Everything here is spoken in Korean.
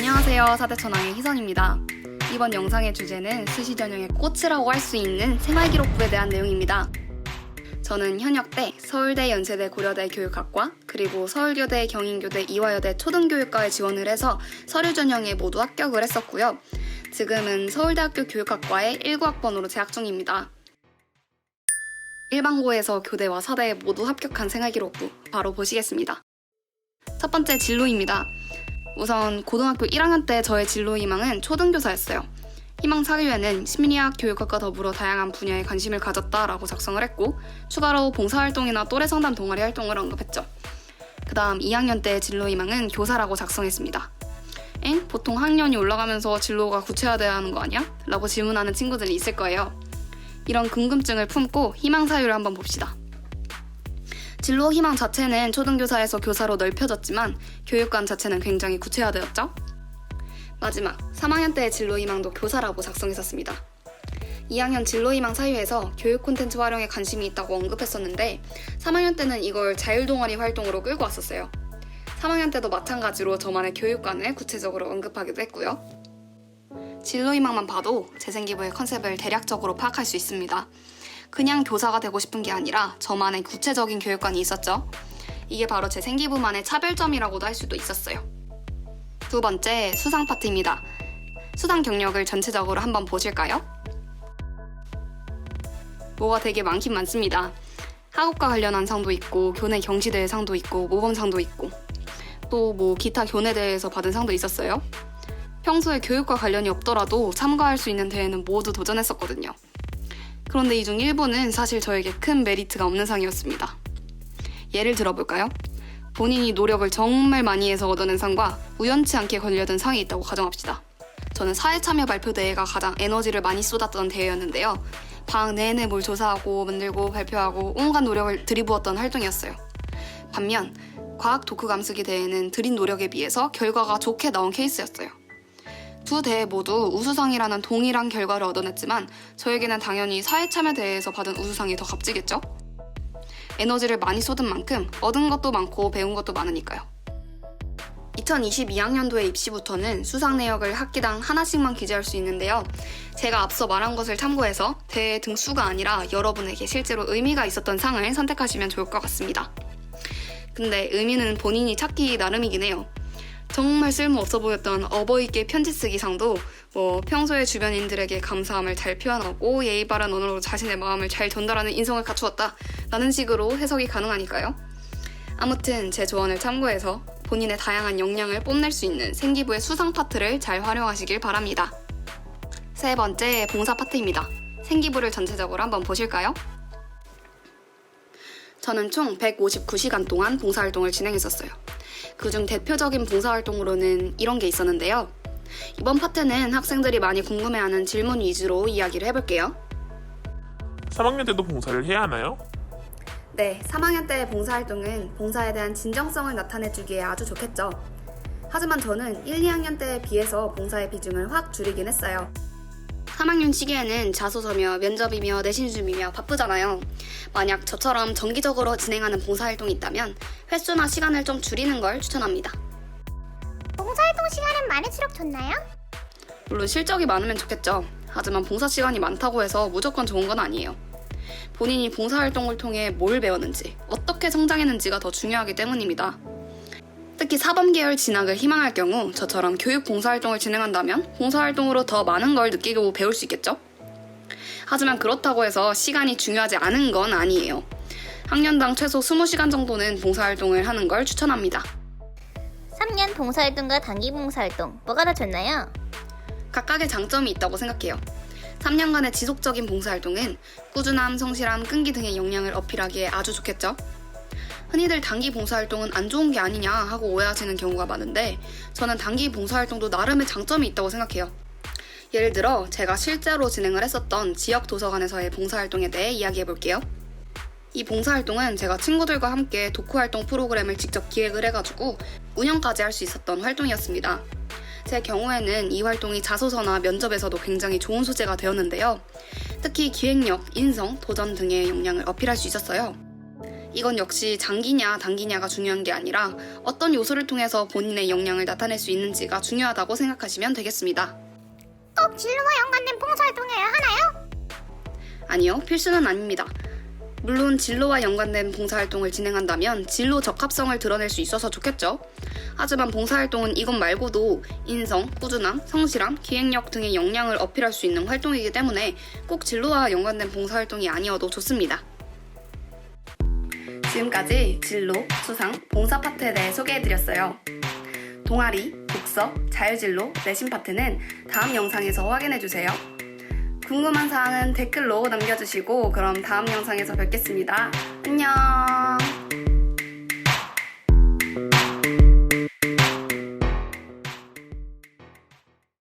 안녕하세요. 사대천왕의 희선입니다. 이번 영상의 주제는 수시 전형의 꽃이라고 할 수 있는 생활기록부에 대한 내용입니다. 저는 현역대, 서울대, 연세대, 고려대 교육학과, 그리고 서울교대, 경인교대, 이화여대 초등교육과에 지원을 해서 서류 전형에 모두 합격을 했었고요. 지금은 서울대학교 교육학과의 19학번으로 재학 중입니다. 일반고에서 교대와 사대에 모두 합격한 생활기록부, 바로 보시겠습니다. 첫 번째 진로입니다. 우선 고등학교 1학년 때 저의 진로 희망은 초등교사였어요. 희망 사유에는 심리학, 교육학과 더불어 다양한 분야에 관심을 가졌다라고 작성을 했고, 추가로 봉사활동이나 또래상담 동아리 활동을 언급했죠. 그 다음 2학년 때 진로 희망은 교사라고 작성했습니다. 보통 학년이 올라가면서 진로가 구체화돼야 하는 거 아니야? 라고 질문하는 친구들이 있을 거예요. 이런 궁금증을 품고 희망 사유를 한번 봅시다. 진로 희망 자체는 초등교사에서 교사로 넓혀졌지만 교육관 자체는 굉장히 구체화되었죠? 마지막, 3학년 때의 진로 희망도 교사라고 작성했었습니다. 2학년 진로 희망 사유에서 교육 콘텐츠 활용에 관심이 있다고 언급했었는데 3학년 때는 이걸 자율동아리 활동으로 끌고 왔었어요. 3학년 때도 마찬가지로 저만의 교육관을 구체적으로 언급하기도 했고요. 진로 희망만 봐도 재생기부의 컨셉을 대략적으로 파악할 수 있습니다. 그냥 교사가 되고 싶은 게 아니라 저만의 구체적인 교육관이 있었죠. 이게 바로 제 생기부만의 차별점이라고도 할 수도 있었어요. 두 번째, 수상 파트입니다. 수상 경력을 전체적으로 한번 보실까요? 뭐가 되게 많긴 많습니다. 학업과 관련한 상도 있고, 교내 경시대회 상도 있고, 모범상도 있고, 또 뭐 기타 교내대회에서 받은 상도 있었어요. 평소에 교육과 관련이 없더라도 참가할 수 있는 대회는 모두 도전했었거든요. 그런데 이 중 일부는 사실 저에게 큰 메리트가 없는 상이었습니다. 예를 들어볼까요? 본인이 노력을 정말 많이 해서 얻어낸 상과 우연치 않게 걸려든 상이 있다고 가정합시다. 저는 사회참여 발표대회가 가장 에너지를 많이 쏟았던 대회였는데요. 방 내내 뭘 조사하고 만들고 발표하고 온갖 노력을 들이부었던 활동이었어요. 반면 과학 토크 감수기 대회는 들인 노력에 비해서 결과가 좋게 나온 케이스였어요. 두 대회 모두 우수상이라는 동일한 결과를 얻어냈지만 저에게는 당연히 사회참여대회에서 받은 우수상이 더 값지겠죠? 에너지를 많이 쏟은 만큼 얻은 것도 많고 배운 것도 많으니까요. 2022학년도의 입시부터는 수상 내역을 학기당 하나씩만 기재할 수 있는데요. 제가 앞서 말한 것을 참고해서 대회 등수가 아니라 여러분에게 실제로 의미가 있었던 상을 선택하시면 좋을 것 같습니다. 근데 의미는 본인이 찾기 나름이긴 해요. 정말 쓸모없어 보였던 어버이께 편지 쓰기 상도 평소에 주변인들에게 감사함을 잘 표현하고 예의 바른 언어로 자신의 마음을 잘 전달하는 인성을 갖추었다 라는 식으로 해석이 가능하니까요. 아무튼 제 조언을 참고해서 본인의 다양한 역량을 뽐낼 수 있는 생기부의 수상 파트를 잘 활용하시길 바랍니다. 세 번째, 봉사 파트입니다. 생기부를 전체적으로 한번 보실까요? 저는 총 159시간 동안 봉사활동을 진행했었어요. 그중 대표적인 봉사활동으로는 이런 게 있었는데요. 이번 파트는 학생들이 많이 궁금해하는 질문 위주로 이야기를 해볼게요. 3학년 때도 봉사를 해야 하나요? 네, 3학년 때의 봉사활동은 봉사에 대한 진정성을 나타내주기에 아주 좋겠죠. 하지만 저는 1, 2학년 때에 비해서 봉사의 비중을 확 줄이긴 했어요. 3학년 시기에는 자소서며 면접이며 내신 준비며 바쁘잖아요. 만약 저처럼 정기적으로 진행하는 봉사활동이 있다면 횟수나 시간을 좀 줄이는 걸 추천합니다. 봉사활동 시간은 많을수록 좋나요? 물론 실적이 많으면 좋겠죠. 하지만 봉사 시간이 많다고 해서 무조건 좋은 건 아니에요. 본인이 봉사활동을 통해 뭘 배웠는지, 어떻게 성장했는지가 더 중요하기 때문입니다. 특히 사범계열 진학을 희망할 경우 저처럼 교육 봉사활동을 진행한다면 봉사활동으로 더 많은 걸 느끼고 배울 수 있겠죠? 하지만 그렇다고 해서 시간이 중요하지 않은 건 아니에요. 학년당 최소 20시간 정도는 봉사활동을 하는 걸 추천합니다. 3년 봉사활동과 단기 봉사활동 뭐가 더 좋나요? 각각의 장점이 있다고 생각해요. 3년간의 지속적인 봉사활동은 꾸준함, 성실함, 끈기 등의 역량을 어필하기에 아주 좋겠죠? 흔히들 단기 봉사활동은 안 좋은 게 아니냐 하고 오해하시는 경우가 많은데 저는 단기 봉사활동도 나름의 장점이 있다고 생각해요. 예를 들어 제가 실제로 진행을 했었던 지역 도서관에서의 봉사활동에 대해 이야기해볼게요. 이 봉사활동은 제가 친구들과 함께 독후활동 프로그램을 직접 기획을 해가지고 운영까지 할 수 있었던 활동이었습니다. 제 경우에는 이 활동이 자소서나 면접에서도 굉장히 좋은 소재가 되었는데요. 특히 기획력, 인성, 도전 등의 역량을 어필할 수 있었어요. 이건 역시 장기냐 단기냐가 중요한 게 아니라 어떤 요소를 통해서 본인의 역량을 나타낼 수 있는지가 중요하다고 생각하시면 되겠습니다. 꼭 진로와 연관된 봉사활동해야 하나요? 아니요, 필수는 아닙니다. 물론 진로와 연관된 봉사활동을 진행한다면 진로 적합성을 드러낼 수 있어서 좋겠죠. 하지만 봉사활동은 이것 말고도 인성, 꾸준함, 성실함, 기획력 등의 역량을 어필할 수 있는 활동이기 때문에 꼭 진로와 연관된 봉사활동이 아니어도 좋습니다. 지금까지 진로, 수상, 봉사 파트에 대해 소개해드렸어요. 동아리, 독서, 자유진로, 내신 파트는 다음 영상에서 확인해주세요. 궁금한 사항은 댓글로 남겨주시고 그럼 다음 영상에서 뵙겠습니다. 안녕!